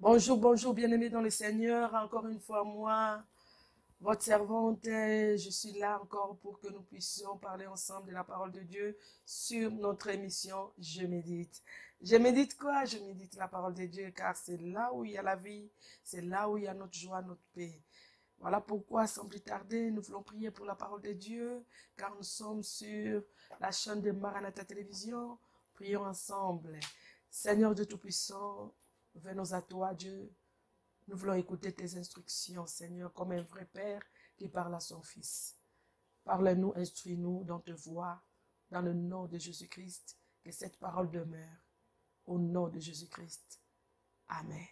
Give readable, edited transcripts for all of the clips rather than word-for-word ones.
Bonjour, bonjour, bien-aimés dans le Seigneur. Encore une fois, moi, votre servante, je suis là encore pour que nous puissions parler ensemble de la parole de Dieu sur notre émission Je médite. Je médite quoi? Je médite la parole de Dieu car c'est là où il y a la vie, c'est là où il y a notre joie, notre paix. Voilà pourquoi, sans plus tarder, nous voulons prier pour la parole de Dieu car nous sommes sur la chaîne de Maranatha Télévision. Prions ensemble. Seigneur Dieu Tout-Puissant, venons à toi, Dieu. Nous voulons écouter tes instructions, Seigneur, comme un vrai Père qui parle à son Fils. Parle-nous, instruis-nous dans te voix, dans le nom de Jésus-Christ, que cette parole demeure. Au nom de Jésus-Christ. Amen.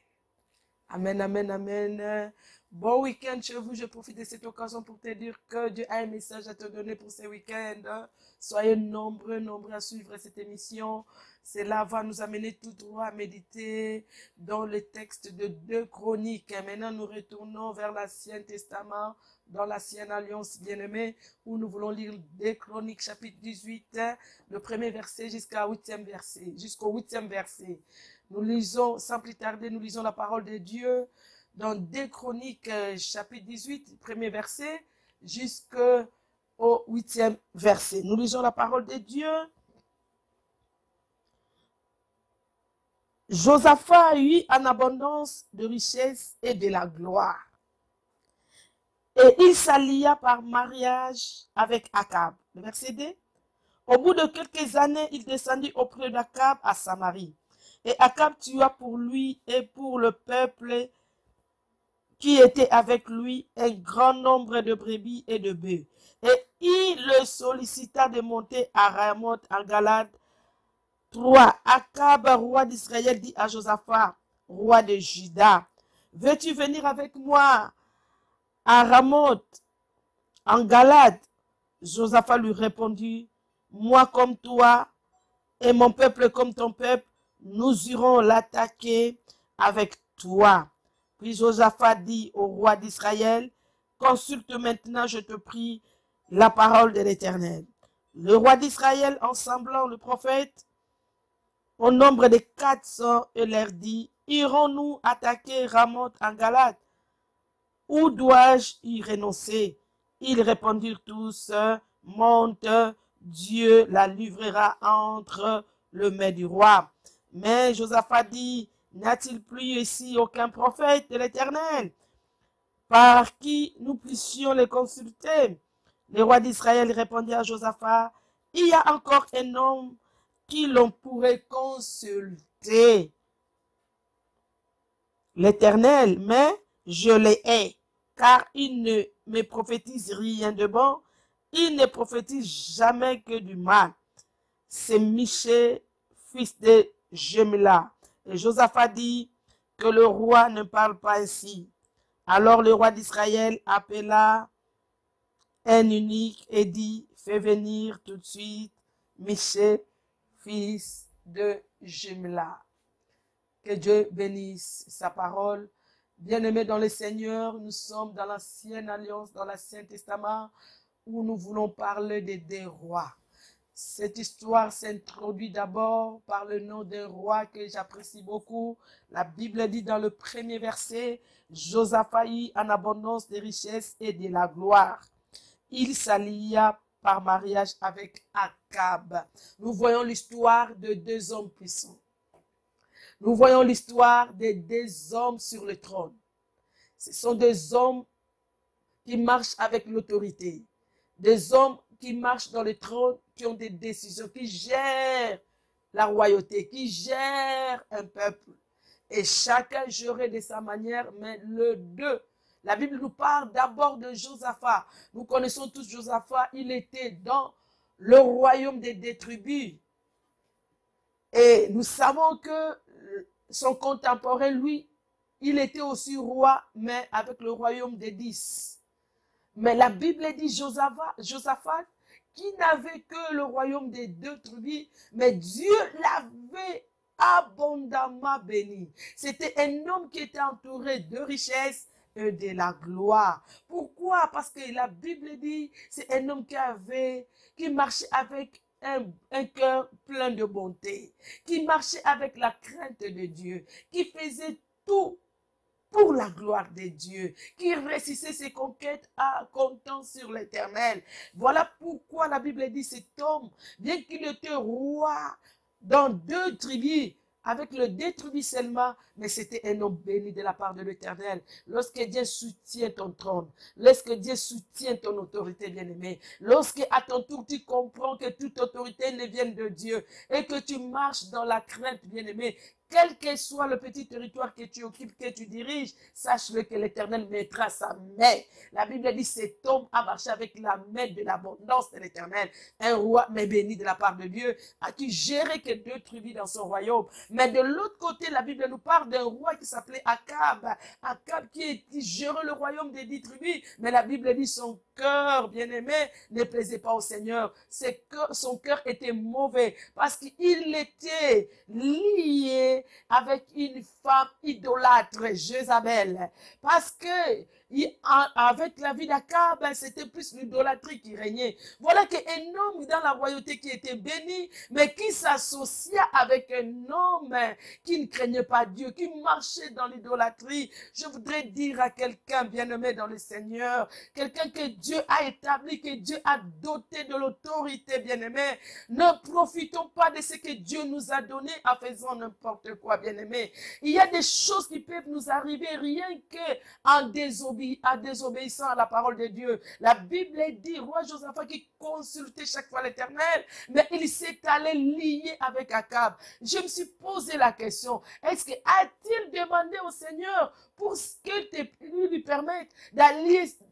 Amen, amen, amen. Bon week-end chez vous. Je profite de cette occasion pour te dire que Dieu a un message à te donner pour ce week-end. Soyez nombreux, nombreux à suivre cette émission. Cela va nous amener tout droit à méditer dans le texte de 2 Chroniques. Et maintenant, nous retournons vers l'Ancien Testament, dans l'Ancienne Alliance bien-aimée, où nous voulons lire 2 Chroniques, chapitre 18, le premier verset jusqu'au 8e verset. Nous lisons, sans plus tarder, nous lisons la parole de Dieu dans 2 Chroniques, chapitre 18, premier verset, jusqu'au 8e verset. Nous lisons la parole de Dieu. Josaphat eut en abondance de richesses et de la gloire. Et il s'allia par mariage avec Akab. Le verset 2. Au bout de quelques années, il descendit auprès d'Akab à Samarie. Et Akab tua pour lui et pour le peuple qui était avec lui un grand nombre de brebis et de bœufs. Et il le sollicita de monter à Ramoth en Galade. 3. Akab, roi d'Israël, dit à Josaphat, roi de Juda, veux-tu venir avec moi à Ramoth en Galade? Josaphat lui répondit, moi comme toi et mon peuple comme ton peuple, nous irons l'attaquer avec toi. Puis Josaphat dit au roi d'Israël, consulte maintenant, je te prie, la parole de l'Éternel. Le roi d'Israël, en semblant le prophète, au nombre de 400, et leur dit, irons-nous attaquer Ramoth en Galade? Où dois-je y renoncer? Ils répondirent tous, monte, Dieu la livrera entre le mains du roi. Mais Josaphat dit, n'a-t-il plus ici aucun prophète de l'Éternel par qui nous puissions les consulter? Le roi d'Israël répondit à Josaphat, il y a encore un homme qui l'on pourrait consulter, l'Éternel, mais je le hais, car il ne me prophétise rien de bon, il ne prophétise jamais que du mal. C'est Michée, fils de Jemla. Et Josaphat dit que le roi ne parle pas ainsi. Alors le roi d'Israël appela un unique et dit, fais venir tout de suite Michée, fils de Jemla. Que Dieu bénisse sa parole. Bien-aimés dans le Seigneur, nous sommes dans l'Ancienne Alliance, dans l'Ancien Testament, où nous voulons parler des 2 rois. Cette histoire s'introduit d'abord par le nom d'un roi que j'apprécie beaucoup. La Bible dit dans le premier verset, Josaphat eut en abondance de richesses et de la gloire. Il s'allia par mariage avec Akab. Nous voyons l'histoire de 2 hommes puissants. Nous voyons l'histoire de 2 hommes sur le trône. Ce sont 2 hommes qui marchent avec l'autorité. 2 hommes qui marchent dans le trône, qui ont des décisions, qui gèrent la royauté, qui gèrent un peuple. Et chacun gérait de sa manière, mais le 2. La Bible nous parle d'abord de Josaphat. Nous connaissons tous Josaphat, il était dans le royaume des 2 tribus. Et nous savons que son contemporain, lui, il était aussi roi, mais avec le royaume des 10. Mais la Bible dit Josaphat, qui n'avait que le royaume des 2 tribus, mais Dieu l'avait abondamment béni. C'était un homme qui était entouré de richesses et de la gloire. Pourquoi? Parce que la Bible dit, c'est un homme qui marchait avec un cœur plein de bonté, qui marchait avec la crainte de Dieu, qui faisait tout pour la gloire de Dieu, qui réussissait ses conquêtes à comptant sur l'Éternel. Voilà pourquoi la Bible dit cet homme, bien qu'il était roi dans 2 tribus, avec le 2 tribus seulement, mais c'était un homme béni de la part de l'Éternel. Lorsque Dieu soutient ton trône, lorsque Dieu soutient ton autorité, bien-aimé, lorsque à ton tour tu comprends que toute autorité ne vient de Dieu et que tu marches dans la crainte, bien-aimé, quel que soit le petit territoire que tu occupes, que tu diriges, sache-le que l'Éternel mettra sa main. La Bible dit, cet homme a marché avec la main de l'abondance de l'Éternel. Un roi, mais béni de la part de Dieu, a qui gérait que 2 tribus dans son royaume. Mais de l'autre côté, la Bible nous parle d'un roi qui s'appelait Akab. Akab qui gérait le royaume des 10 tribus. Mais la Bible dit, son cœur, bien-aimé, ne plaisait pas au Seigneur. Son cœur était mauvais parce qu'il était lié avec une femme idolâtre, Jézabel. Parce que avec la vie d'Akab, c'était plus l'idolâtrie qui régnait. Voilà qu'un homme dans la royauté qui était béni, mais qui s'associa avec un homme qui ne craignait pas Dieu, qui marchait dans l'idolâtrie. Je voudrais dire à quelqu'un bien-aimé dans le Seigneur, quelqu'un que Dieu a établi, que Dieu a doté de l'autorité, bien-aimé. Ne profitons pas de ce que Dieu nous a donné en faisant n'importe quoi, bien-aimé. Il y a des choses qui peuvent nous arriver rien qu'en désobéissant à la parole de Dieu. La Bible dit, roi Josaphat qui consultait chaque fois l'Éternel, mais il s'est allé lier avec Akab. Je me suis posé la question, est-ce que a-t-il demandé au Seigneur pour qu'il lui permette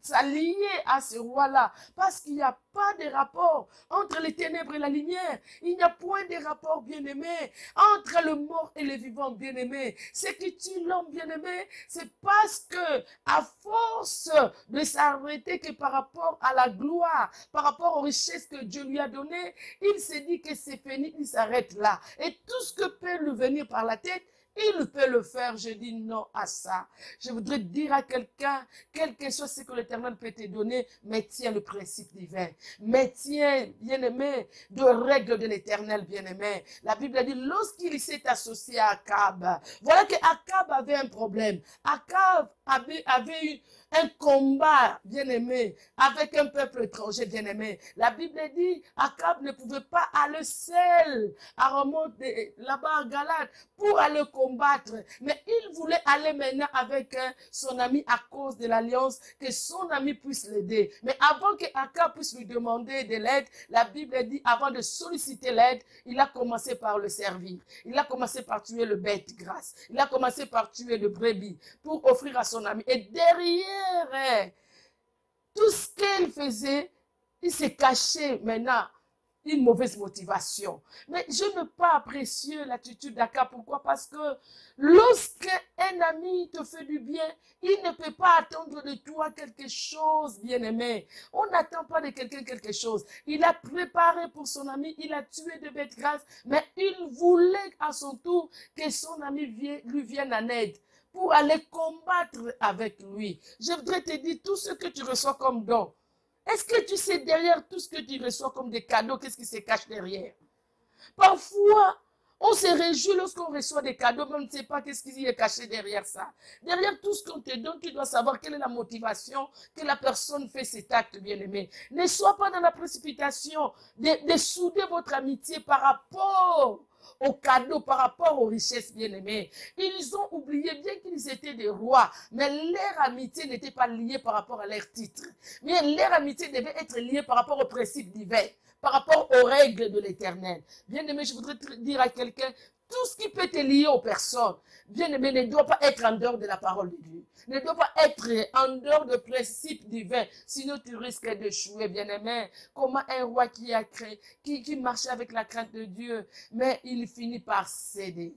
s'allier à ce roi-là? Parce qu'il n'y a pas de rapport entre les ténèbres et la lumière. Il n'y a point de rapport, bien-aimé, entre le mort et le vivant, bien-aimé. Ce qui tue l'homme, bien-aimé, c'est parce que, à force de s'arrêter que par rapport à la gloire, par rapport aux richesses que Dieu lui a données, il s'est dit que c'est fini, il s'arrête là. Et tout ce que peut lui venir par la tête, il peut le faire. Je dis non à ça. Je voudrais dire à quelqu'un, quel que soit ce que l'Éternel peut te donner, mais tiens le principe divin. Mais tiens, bien-aimé, de règles de l'Éternel, bien-aimé. La Bible dit, lorsqu'il s'est associé à Akab, voilà que Akab avait un problème. Akab avait eu un combat, bien-aimé, avec un peuple étranger, bien-aimé. La Bible dit, Akab ne pouvait pas aller seul à remonter là-bas à Galate pour aller combattre. Mais il voulait aller maintenant avec son ami à cause de l'alliance, que son ami puisse l'aider. Mais avant que Akab puisse lui demander de l'aide, la Bible dit, avant de solliciter l'aide, il a commencé par le servir. Il a commencé par tuer le bête grasse. Il a commencé par tuer le brebis pour offrir à son ami. Et derrière tout ce qu'il faisait, il s'est caché maintenant une mauvaise motivation. Mais je ne pas apprécier l'attitude d'Akab. Pourquoi? Parce que lorsqu'un ami te fait du bien, il ne peut pas attendre de toi quelque chose, bien-aimé. On n'attend pas de quelqu'un quelque chose. Il a préparé pour son ami, il a tué de bêtes grasses, mais il voulait à son tour que son ami lui vienne en aide pour aller combattre avec lui. Je voudrais te dire, tout ce que tu reçois comme don, est-ce que tu sais derrière tout ce que tu reçois comme des cadeaux, qu'est-ce qui se cache derrière? Parfois, on se réjouit lorsqu'on reçoit des cadeaux, mais on ne sait pas qu'est-ce qui est caché derrière ça. Derrière tout ce qu'on te donne, tu dois savoir quelle est la motivation que la personne fait cet acte, bien-aimé. Ne sois pas dans la précipitation de souder votre amitié par rapport aux cadeaux, par rapport aux richesses, bien-aimées. Ils ont oublié, bien qu'ils étaient des rois, mais leur amitié n'était pas liée par rapport à leur titre. Mais leur amitié devait être liée par rapport aux principes divins, par rapport aux règles de l'Éternel. Bien-aimé, je voudrais dire à quelqu'un, tout ce qui peut te lier aux personnes, bien-aimé, ne doit pas être en dehors de la parole de Dieu. Ne doit pas être en dehors de principes divins, sinon tu risques d'échouer, bien-aimé. Comment un roi qui marchait avec la crainte de Dieu, mais il finit par céder.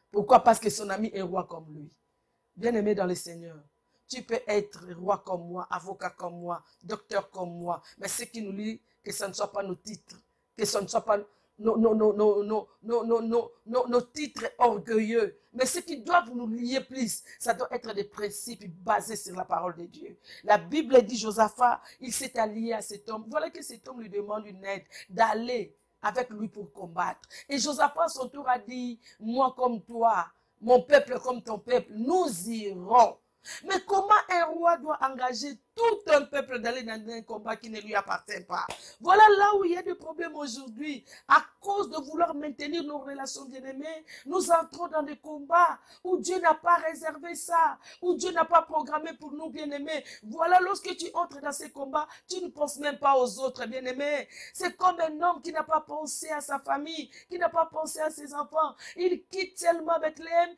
Pourquoi? Parce que son ami est roi comme lui. Bien-aimé dans le Seigneur, tu peux être roi comme moi, avocat comme moi, docteur comme moi, mais ce qui nous lie, que ce ne soit pas nos titres, que ce ne soit pas nos titres orgueilleux. Mais ce qui doit nous lier plus, ça doit être des principes basés sur la parole de Dieu. La Bible dit, Josaphat, il s'est allié à cet homme. Voilà que cet homme lui demande une aide, d'aller avec lui pour combattre. Et Josaphat, à son tour, a dit, moi comme toi, mon peuple comme ton peuple, nous irons. Mais comment un roi doit engager tout un peuple d'aller dans un combat qui ne lui appartient pas? Voilà là où il y a des problèmes aujourd'hui. À cause de vouloir maintenir nos relations bien-aimées, nous entrons dans des combats où Dieu n'a pas réservé ça, où Dieu n'a pas programmé pour nous bien-aimés. Voilà, lorsque tu entres dans ces combats, tu ne penses même pas aux autres bien-aimés. C'est comme un homme qui n'a pas pensé à sa famille, qui n'a pas pensé à ses enfants. Il quitte seulement Bethléem,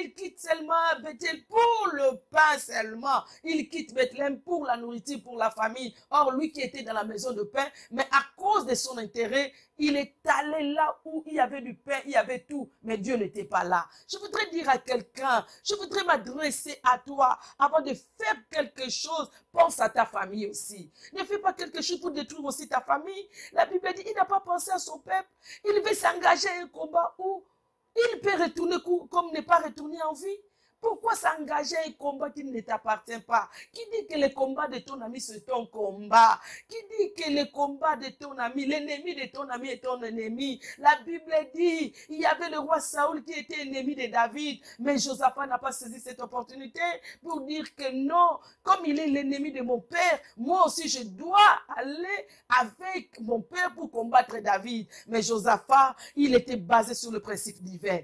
il quitte seulement Bethel pour le pain seulement. Il quitte Bethléem pour la nourriture, pour la famille. Or, lui qui était dans la maison de pain, mais à cause de son intérêt, il est allé là où il y avait du pain, il y avait tout, mais Dieu n'était pas là. Je voudrais dire à quelqu'un, je voudrais m'adresser à toi, avant de faire quelque chose, pense à ta famille aussi. Ne fais pas quelque chose pour détruire aussi ta famille. La Bible dit, il n'a pas pensé à son peuple, il veut s'engager à un combat où il peut retourner comme ne pas retourner en vie. Pourquoi s'engager à un combat qui ne t'appartient pas? Qui dit que le combat de ton ami, c'est ton combat? Qui dit que le combat de ton ami, l'ennemi de ton ami est ton ennemi? La Bible dit, il y avait le roi Saoul qui était ennemi de David, mais Josaphat n'a pas saisi cette opportunité pour dire que non, comme il est l'ennemi de mon père, moi aussi je dois aller avec mon père pour combattre David. Mais Josaphat, il était basé sur le principe divin.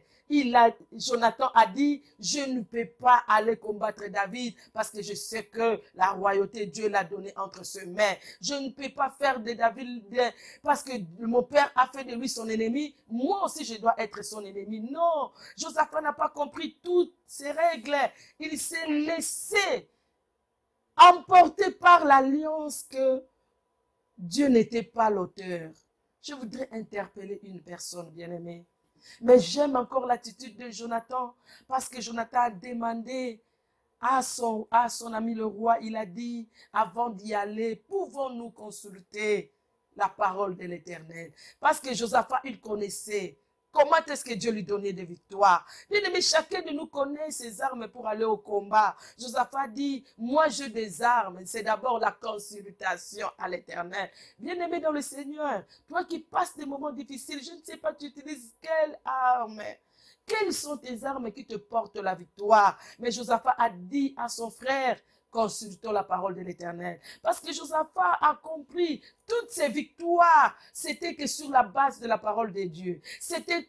Jonathan a dit, je ne peux pas aller combattre David parce que je sais que la royauté, Dieu l'a donnée entre ses mains. Je ne peux pas faire de David, parce que mon père a fait de lui son ennemi. Moi aussi, je dois être son ennemi. Non, Josaphat n'a pas compris toutes ces règles. Il s'est laissé emporter par l'alliance que Dieu n'était pas l'auteur. Je voudrais interpeller une personne bien-aimée. Mais j'aime encore l'attitude de Jonathan, parce que Jonathan a demandé à son ami le roi, il a dit, avant d'y aller, pouvons-nous consulter la parole de l'Éternel? Parce que Josaphat, il connaissait comment est-ce que Dieu lui donnait des victoires. Bien-aimé, chacun de nous connaît ses armes pour aller au combat. Josaphat dit, moi j'ai des armes. C'est d'abord la consultation à l'Éternel. Bien-aimé dans le Seigneur, toi qui passes des moments difficiles, je ne sais pas, tu utilises quelle arme? Quelles sont tes armes qui te portent la victoire? Mais Josaphat a dit à son frère, consultons la parole de l'Éternel. Parce que Josaphat a compris, toutes ces victoires, c'était que sur la base de la parole de Dieu. C'était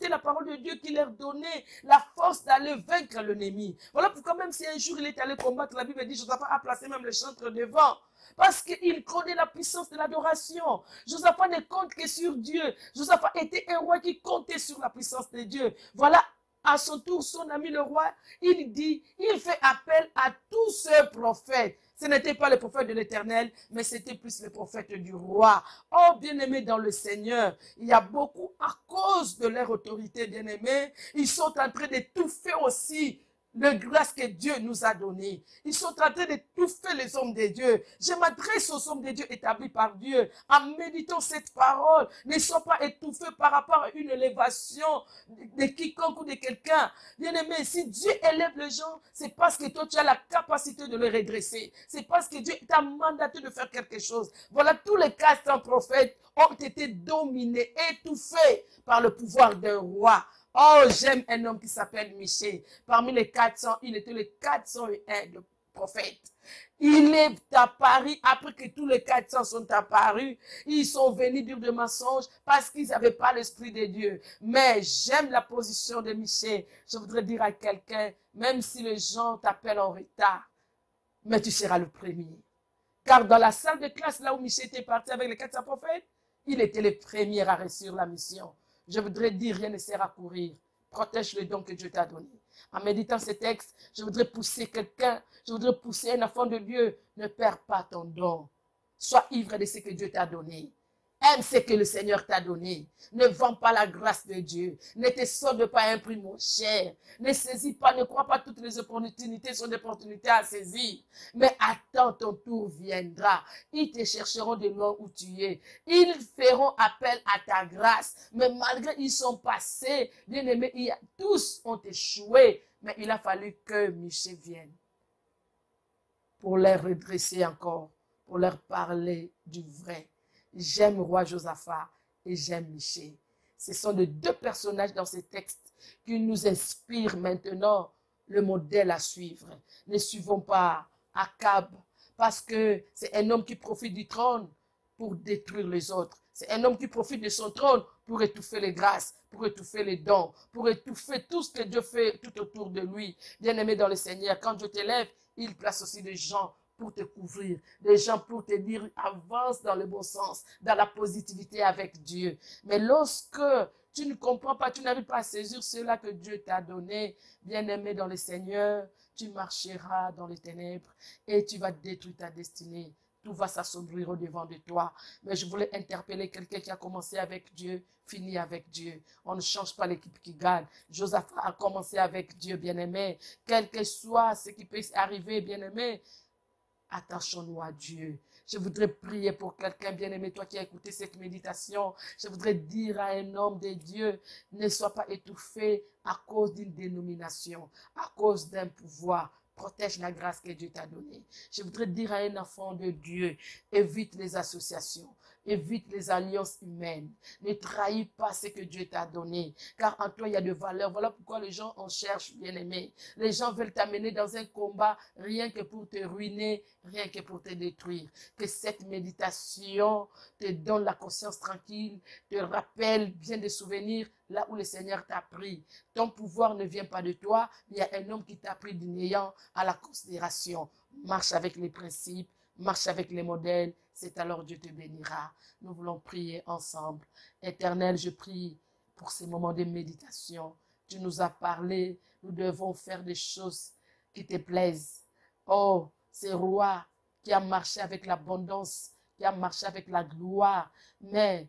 la parole de Dieu qui leur donnait la force d'aller vaincre l'ennemi. Voilà pourquoi même si un jour il est allé combattre, la Bible dit, Josaphat a placé même le chantre devant. Parce qu'il connaît la puissance de l'adoration. Josaphat ne compte que sur Dieu. Josaphat était un roi qui comptait sur la puissance de Dieu. Voilà, à son tour, son ami le roi, il dit, il fait appel à tous ces prophètes. Ce n'était pas les prophètes de l'Éternel, mais c'était plus les prophètes du roi. Oh, bien-aimés dans le Seigneur, il y a beaucoup, à cause de leur autorité, bien-aimés, ils sont en train d'étouffer aussi le grâce que Dieu nous a donné. Ils sont en train d'étouffer les hommes de Dieu. Je m'adresse aux hommes de Dieu établis par Dieu. En méditant cette parole, ne sois pas étouffés par rapport à une élévation de quiconque ou de quelqu'un. Bien-aimé, si Dieu élève les gens, c'est parce que toi, tu as la capacité de les redresser. C'est parce que Dieu t'a mandaté de faire quelque chose. Voilà, tous les 400 prophètes ont été dominés, étouffés par le pouvoir d'un roi. Oh, j'aime un homme qui s'appelle Michée. Parmi les 400, il était le 401 de prophète. Il est apparu, après que tous les 400 sont apparus, ils sont venus dire des mensonges parce qu'ils n'avaient pas l'Esprit de Dieu. Mais j'aime la position de Michée. Je voudrais dire à quelqu'un, même si les gens t'appellent en retard, mais tu seras le premier. Car dans la salle de classe, là où Michée était parti avec les 400 prophètes, il était le premier à réussir la mission. Je voudrais dire, rien ne sert à courir. Protège le don que Dieu t'a donné. En méditant ces textes, je voudrais pousser quelqu'un, je voudrais pousser un enfant de Dieu. Ne perds pas ton don. Sois ivre de ce que Dieu t'a donné. Aime ce que le Seigneur t'a donné. Ne vends pas la grâce de Dieu. Ne te solde pas un prix mon cher. Ne saisis pas, ne crois pas toutes les opportunités sont des opportunités à saisir. Mais attends, ton tour viendra. Ils te chercheront de loin où tu es. Ils feront appel à ta grâce. Mais malgré ils sont passés, bien aimés, tous ont échoué. Mais il a fallu que Michée vienne pour les redresser encore, pour leur parler du vrai. J'aime roi Josaphat et j'aime Michée. Ce sont les deux personnages dans ces textes qui nous inspire maintenant le modèle à suivre. Ne suivons pas Akab, parce que c'est un homme qui profite du trône pour détruire les autres. C'est un homme qui profite de son trône pour étouffer les grâces, pour étouffer les dons, pour étouffer tout ce que Dieu fait tout autour de lui. Bien-aimé dans le Seigneur, quand Dieu t'élève, il place aussi des gens pour te couvrir, des gens pour te dire avance dans le bon sens, dans la positivité avec Dieu. Mais lorsque tu ne comprends pas, tu n'arrives pas à saisir cela que Dieu t'a donné, bien-aimé dans le Seigneur, tu marcheras dans les ténèbres et tu vas détruire ta destinée. Tout va s'assombrir au-devant de toi. Mais je voulais interpeller quelqu'un qui a commencé avec Dieu, fini avec Dieu. On ne change pas l'équipe qui gagne. Josaphat a commencé avec Dieu, bien-aimé. Quel que soit ce qui peut arriver, bien-aimé, attachons-nous à Dieu. Je voudrais prier pour quelqu'un, bien-aimé, toi qui as écouté cette méditation. Je voudrais dire à un homme de Dieu, ne sois pas étouffé à cause d'une dénomination, à cause d'un pouvoir. Protège la grâce que Dieu t'a donnée. Je voudrais dire à un enfant de Dieu, évite les associations. Évite les alliances humaines. Ne trahis pas ce que Dieu t'a donné. Car en toi, il y a de valeur. Voilà pourquoi les gens en cherchent, bien-aimé. Les gens veulent t'amener dans un combat rien que pour te ruiner, rien que pour te détruire. Que cette méditation te donne la conscience tranquille, te rappelle bien des souvenirs là où le Seigneur t'a pris. Ton pouvoir ne vient pas de toi. Il y a un homme qui t'a pris du néant à la considération. Marche avec les principes, marche avec les modèles. C'est alors Dieu te bénira. Nous voulons prier ensemble. Éternel, je prie pour ces moments de méditation. Tu nous as parlé, nous devons faire des choses qui te plaisent. Oh, ce roi qui a marché avec l'abondance, qui a marché avec la gloire, mais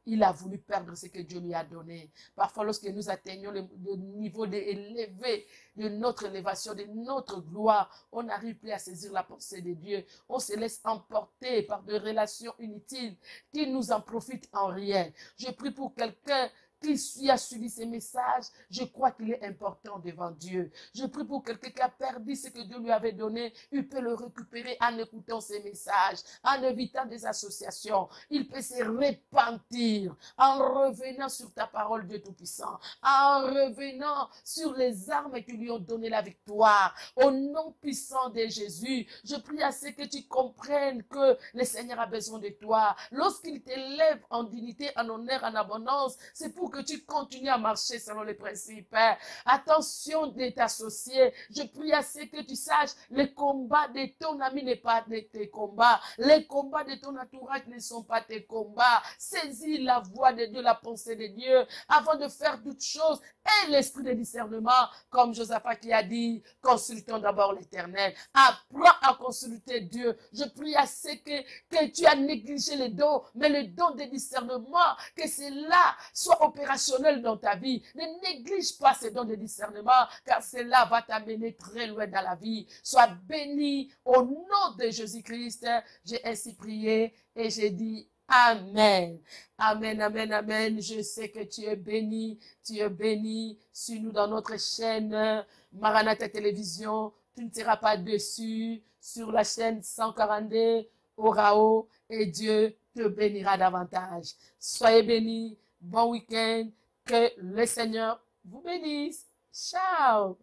il a voulu perdre ce que Dieu lui a donné. Parfois, lorsque nous atteignons le niveau élevé de notre élévation, de notre gloire, on n'arrive plus à saisir la pensée de Dieu. On se laisse emporter par des relations inutiles qui nous en profitent en rien. Je prie pour quelqu'un qui a suivi ces messages, je crois qu'il est important devant Dieu. Je prie pour quelqu'un qui a perdu ce que Dieu lui avait donné, il peut le récupérer en écoutant ces messages, en évitant des associations. Il peut se repentir en revenant sur ta parole, Dieu Tout-Puissant, en revenant sur les armes qui lui ont donné la victoire. Au nom puissant de Jésus, je prie à ce que tu comprennes que le Seigneur a besoin de toi. Lorsqu'il t'élève en dignité, en honneur, en abondance, c'est pour que tu continues à marcher selon les principes. Attention de t'associer. Je prie à ce que tu saches, les combats de ton ami n'est pas de tes combats. Les combats de ton entourage ne sont pas tes combats. Saisis la voix de Dieu, la pensée de Dieu, avant de faire toutes choses. Et l'esprit de discernement, comme Josaphat qui a dit, consultons d'abord l'Éternel. Apprends à consulter Dieu. Je prie à ce que tu as négligé les dons, mais le don de discernement, que cela soit opérationnel dans ta vie. Ne néglige pas ces dons de discernement, car cela va t'amener très loin dans la vie. Sois béni au nom de Jésus-Christ. J'ai ainsi prié et j'ai dit Amen. Amen, amen, amen. Je sais que tu es béni. Tu es béni. Suis-nous dans notre chaîne Maranatha Télévision. Tu ne seras pas déçu sur la chaîne 142 Orao et Dieu te bénira davantage. Soyez bénis. Bon week-end. Que le Seigneur vous bénisse. Ciao.